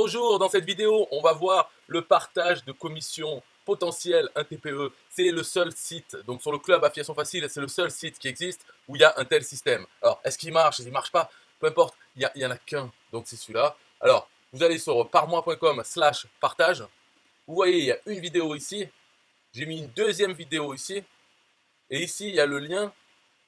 Bonjour, dans cette vidéo, on va voir le partage de commissions potentielles 1 TPE. C'est le seul site, donc sur le club Affiliation Facile, c'est le seul site qui existe où il y a un tel système. Alors, est-ce qu'il marche, est-ce qu'il ne marche pas? Peu importe, il n'y en a qu'un, donc c'est celui-là. Alors, vous allez sur parmois.com/partage. Vous voyez, il y a une vidéo ici. J'ai mis une deuxième vidéo ici. Et ici, il y a le lien.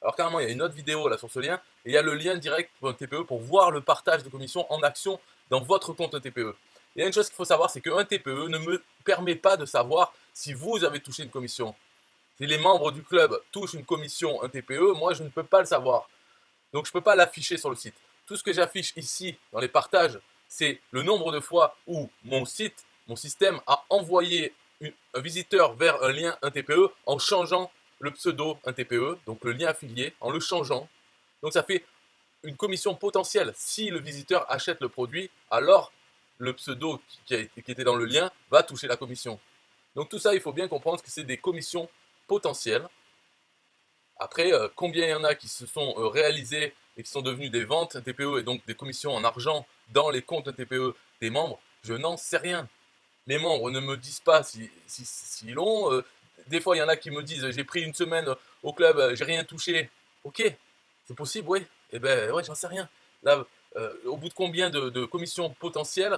Alors carrément, il y a une autre vidéo là sur ce lien. Et il y a le lien direct pour un TPE pour voir le partage de commissions en action dans votre compte TPE. Il y a une chose qu'il faut savoir, c'est qu'un TPE ne me permet pas de savoir si vous avez touché une commission. Si les membres du club touchent une commission, un TPE, moi je ne peux pas le savoir. Donc je ne peux pas l'afficher sur le site. Tout ce que j'affiche ici dans les partages, c'est le nombre de fois où mon site, mon système a envoyé un visiteur vers un lien, un TPE, en changeant le pseudo, un TPE, donc le lien affilié, en le changeant. Donc ça fait une commission potentielle. Si le visiteur achète le produit, alors le pseudo qui était dans le lien va toucher la commission. Donc tout ça, il faut bien comprendre que c'est des commissions potentielles. Après, combien il y en a qui se sont réalisées et qui sont devenus des ventes TPE et donc des commissions en argent dans les comptes TPE des membres, je n'en sais rien. Les membres ne me disent pas s'ils l'ont. Des fois, il y en a qui me disent j'ai pris une semaine au club, j'ai rien touché. Ok, c'est possible, oui. Eh ben, ouais, j'en sais rien. Là, au bout de combien de commissions potentielles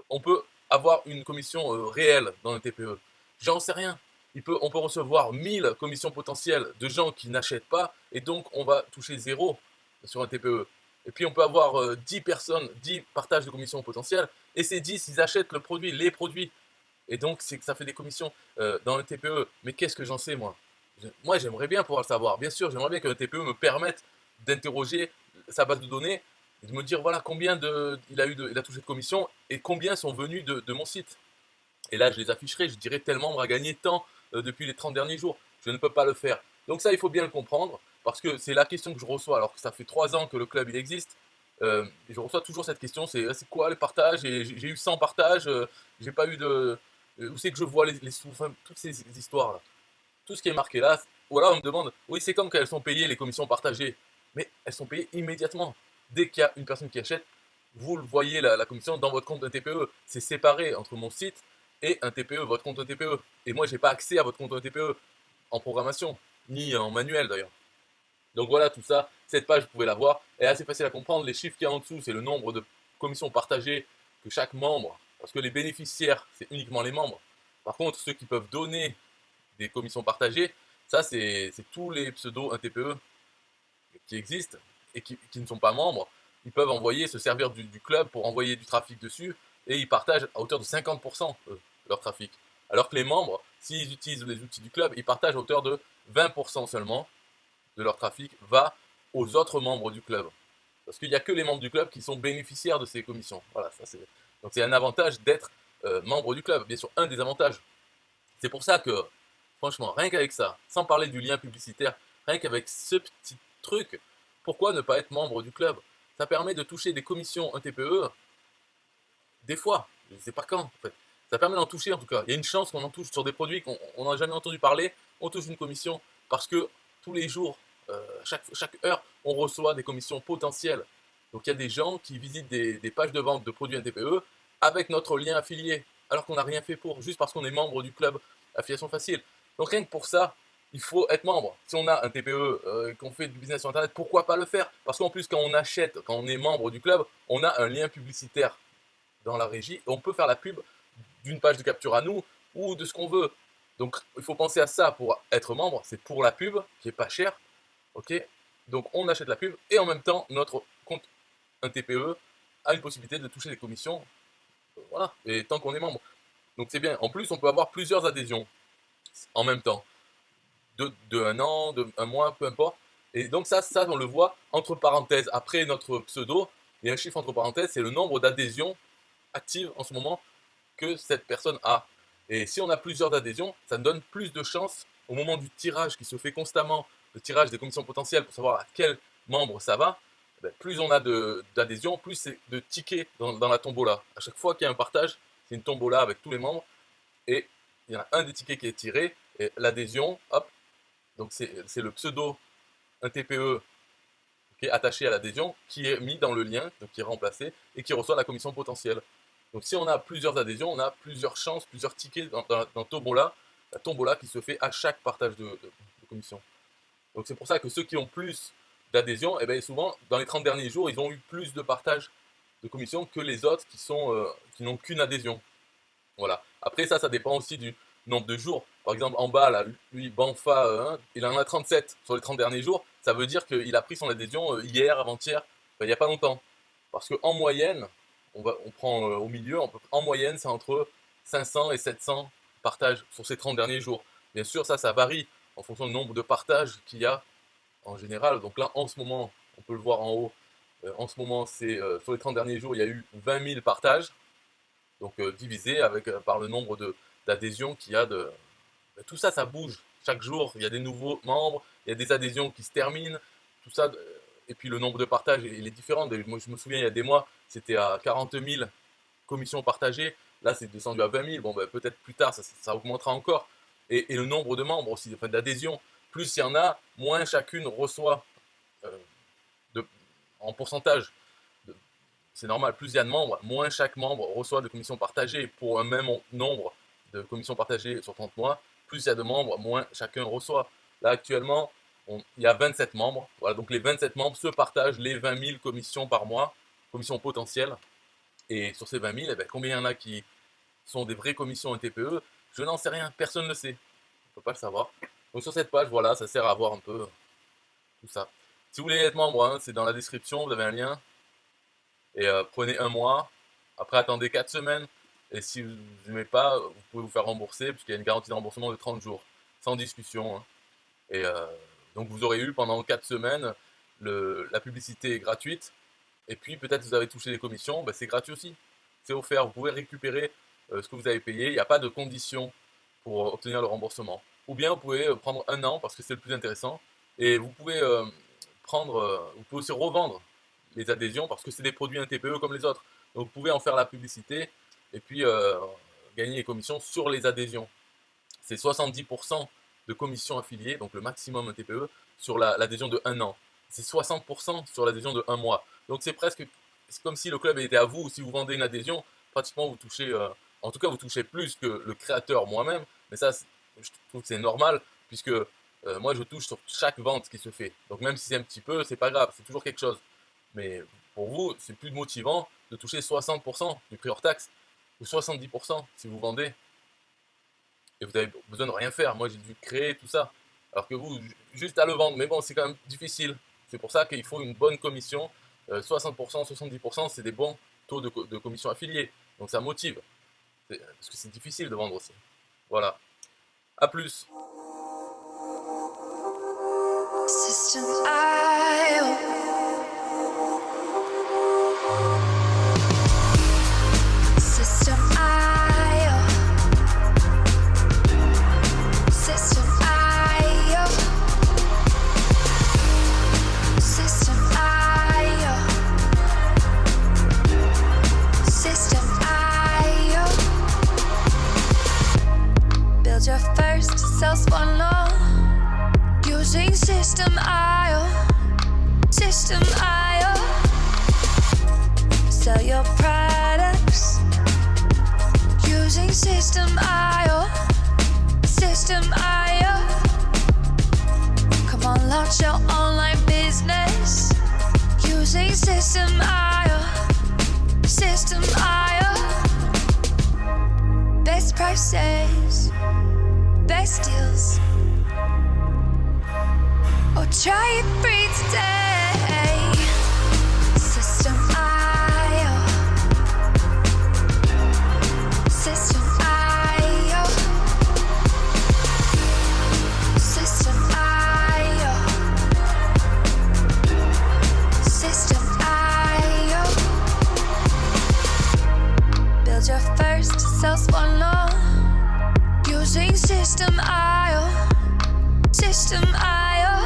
on peut avoir une commission réelle dans un TPE? J'en sais rien. On peut recevoir 1000 commissions potentielles de gens qui n'achètent pas, et donc on va toucher 0 sur un TPE. Et puis on peut avoir 10 personnes, 10 partages de commissions potentielles, et ces 10, ils achètent le produit, les produits. Et donc ça fait des commissions dans le TPE. Mais qu'est-ce que j'en sais, moi? Moi, j'aimerais bien pouvoir le savoir. Bien sûr, j'aimerais bien qu'un TPE me permette d'interroger sa base de données et de me dire, voilà, combien il a touché de commissions et combien sont venus de mon site. Et là, je les afficherai, je dirai tel membre a gagné tant depuis les 30 derniers jours. Je ne peux pas le faire. Donc ça, il faut bien le comprendre, parce que c'est la question que je reçois, alors que ça fait 3 ans que le club il existe. Je reçois toujours cette question, c'est quoi les partages? Et j'ai eu 100 partages, j'ai pas eu de... Où c'est que je vois les sous, enfin, toutes ces histoires-là. Tout ce qui est marqué là, ou alors on me demande, oui, c'est comme quand elles sont payées, les commissions partagées. Mais elles sont payées immédiatement. Dès qu'il y a une personne qui achète, vous le voyez, la commission dans votre compte d'un TPE. C'est séparé entre mon site et un TPE, votre compte d'un TPE. Et moi, je n'ai pas accès à votre compte d'un TPE en programmation, ni en manuel d'ailleurs. Donc voilà, tout ça, cette page, vous pouvez la voir. Elle est assez facile à comprendre. Les chiffres qu'il y a en dessous, c'est le nombre de commissions partagées que chaque membre, parce que les bénéficiaires, c'est uniquement les membres. Par contre, ceux qui peuvent donner des commissions partagées, ça, c'est tous les pseudos 1 TPE qui existent et qui ne sont pas membres. Ils peuvent se servir du club pour envoyer du trafic dessus, et ils partagent à hauteur de 50% leur trafic. Alors que les membres, s'ils utilisent les outils du club, ils partagent à hauteur de 20% seulement de leur trafic va aux autres membres du club. Parce qu'il n'y a que les membres du club qui sont bénéficiaires de ces commissions. Voilà, donc c'est un avantage d'être membre du club, bien sûr, un des avantages. C'est pour ça que, franchement, rien qu'avec ça, sans parler du lien publicitaire, rien qu'avec ce petit truc, pourquoi ne pas être membre du club? Ça permet de toucher des commissions 1 TPE, des fois, je ne sais pas quand, en fait. Ça permet d'en toucher, en tout cas. Il y a une chance qu'on en touche sur des produits qu'on n'a jamais entendu parler, on touche une commission, parce que tous les jours, chaque heure, on reçoit des commissions potentielles. Donc il y a des gens qui visitent des pages de vente de produits 1 TPE avec notre lien affilié, alors qu'on n'a rien fait pour, juste parce qu'on est membre du club Affiliation Facile. Donc rien que pour ça, il faut être membre. Si on a un TPE, qu'on fait du business sur Internet, pourquoi pas le faire? Parce qu'en plus, quand on achète, quand on est membre du club, on a un lien publicitaire dans la régie, et on peut faire la pub d'une page de capture à nous, ou de ce qu'on veut. Donc il faut penser à ça pour être membre, c'est pour la pub, qui est pas cher, ok? Donc on achète la pub, et en même temps, notre compte, un TPE, a une possibilité de toucher des commissions, voilà, et tant qu'on est membre. Donc c'est bien. En plus, on peut avoir plusieurs adhésions en même temps, de un an, de un mois, peu importe. Et donc ça, on le voit entre parenthèses, après notre pseudo, il y a un chiffre entre parenthèses, c'est le nombre d'adhésions actives en ce moment que cette personne a. Et si on a plusieurs adhésions, ça nous donne plus de chances au moment du tirage qui se fait constamment, le tirage des commissions potentielles pour savoir à quel membre ça va. Plus on a d'adhésions, plus c'est de tickets dans la tombola. À chaque fois qu'il y a un partage, c'est une tombola avec tous les membres, et il y a un des tickets qui est tiré, et l'adhésion, hop, donc c'est le pseudo, un TPE qui est attaché à l'adhésion, qui est mis dans le lien, donc qui est remplacé, et qui reçoit la commission potentielle. Donc si on a plusieurs adhésions, on a plusieurs chances, plusieurs tickets dans Tombola, la Tombola qui se fait à chaque partage de commission. Donc c'est pour ça que ceux qui ont plus d'adhésions, eh bien souvent, dans les 30 derniers jours, ils ont eu plus de partage de commission que les autres qui n'ont qu'une adhésion. Voilà. Après ça dépend aussi du nombre de jours. Par exemple, en bas, là, lui, Banfa, il en a 37 sur les 30 derniers jours. Ça veut dire qu'il a pris son adhésion hier, avant-hier, il n'y a pas longtemps. Parce qu'en moyenne, on prend au milieu, en moyenne, c'est entre 500 et 700 partages sur ces 30 derniers jours. Bien sûr, ça varie en fonction du nombre de partages qu'il y a en général. Donc là, en ce moment, on peut le voir en haut, en ce moment, c'est sur les 30 derniers jours, il y a eu 20 000 partages. Donc divisé par le nombre d'adhésions qu'il y a. Tout ça, ça bouge. Chaque jour, il y a des nouveaux membres, il y a des adhésions qui se terminent, tout ça. Et puis le nombre de partages, il est différent. Moi, je me souviens, il y a des mois, c'était à 40 000 commissions partagées. Là, c'est descendu à 20 000. Bon, peut-être plus tard, ça augmentera encore. Et le nombre de membres aussi, enfin, d'adhésions. Plus il y en a, moins chacune reçoit en pourcentage. C'est normal, plus il y a de membres, moins chaque membre reçoit de commissions partagées. Pour un même nombre de commissions partagées sur 30 mois, plus il y a de membres, moins chacun reçoit. Là, actuellement, il y a 27 membres. Voilà, donc les 27 membres se partagent les 20 000 commissions par mois, commissions potentielles. Et sur ces 20 000, eh bien, combien il y en a qui sont des vraies commissions TPE? Je n'en sais rien, personne ne le sait. On ne peut pas le savoir. Donc sur cette page, voilà, ça sert à voir un peu tout ça. Si vous voulez être membre, c'est dans la description, vous avez un lien. Et prenez un mois, après attendez 4 semaines, et si vous n'aimez pas, vous pouvez vous faire rembourser, puisqu'il y a une garantie de remboursement de 30 jours, sans discussion. Et donc vous aurez eu pendant 4 semaines, la publicité est gratuite, et puis peut-être vous avez touché des commissions, c'est gratuit aussi, c'est offert, vous pouvez récupérer ce que vous avez payé, il n'y a pas de condition pour obtenir le remboursement. Ou bien vous pouvez prendre un an, parce que c'est le plus intéressant, et vous pouvez vous pouvez aussi revendre les adhésions parce que c'est des produits TPE comme les autres. Donc vous pouvez en faire la publicité et puis gagner les commissions sur les adhésions. C'est 70% de commissions affiliées, donc le maximum TPE, sur l'adhésion de 1 an. C'est 60% sur l'adhésion de 1 mois. Donc c'est comme si le club était à vous. Si vous vendez une adhésion, pratiquement vous touchez, en tout cas vous touchez plus que le créateur moi-même. Mais ça, je trouve que c'est normal puisque moi je touche sur chaque vente qui se fait. Donc même si c'est un petit peu, c'est pas grave, c'est toujours quelque chose. Mais pour vous, c'est plus motivant de toucher 60% du prix hors taxe ou 70% si vous vendez. Et vous avez besoin de rien faire. Moi, j'ai dû créer tout ça. Alors que vous, juste à le vendre. Mais bon, c'est quand même difficile. C'est pour ça qu'il faut une bonne commission. 60%, 70%, c'est des bons taux de commission affiliée. Donc ça motive. Parce que c'est difficile de vendre aussi. Voilà. A plus. System IO. Your first self-one loan using System IO. System IO. Sell your products using System IO. System IO. Come on, launch your online business using System IO. System IO. Best prices, best deals, or try it free today. System IO. System IO. System IO. System IO. Build your first self-one loan using System IO. System IO.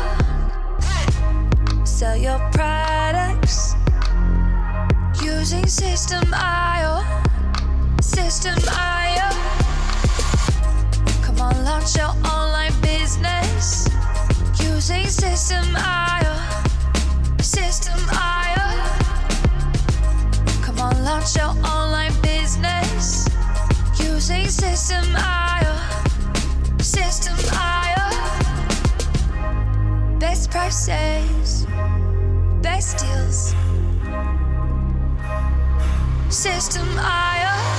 Sell your products using System IO. System IO. Come on, launch your online business using System IO. System IO. Come on, launch your online business says best deals. System I